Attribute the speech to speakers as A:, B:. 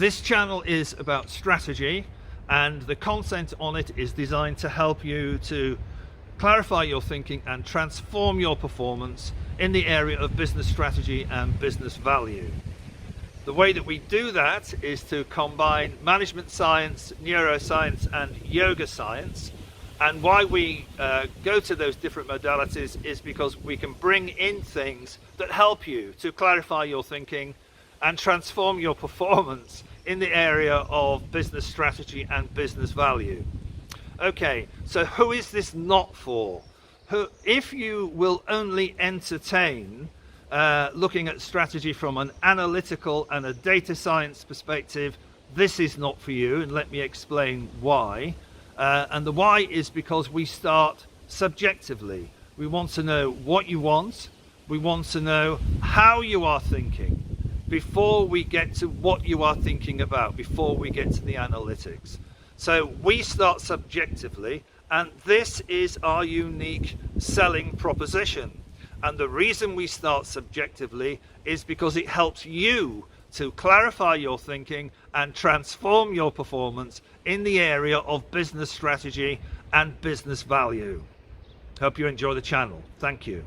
A: This channel is about strategy, and the content on it is designed to help you to clarify your thinking and transform your performance in the area of business strategy and business value. The way that we do that is to combine management science, neuroscience and yoga science. And why we go to those different modalities is because we can bring in things that help you to clarify your thinking and transform your performance in the area of business strategy and business value. Okay, so who is this not for? If you will only entertain looking at strategy from an analytical and a data science perspective, this is not for you, and let me explain why. And the why is because we start subjectively. We want to know what you want, we want to know how you are thinking before we get to what you are thinking about, before we get to the analytics. So we start subjectively, and this is our unique selling proposition. And the reason we start subjectively is because it helps you to clarify your thinking and transform your performance in the area of business strategy and business value. Hope you enjoy the channel. Thank you.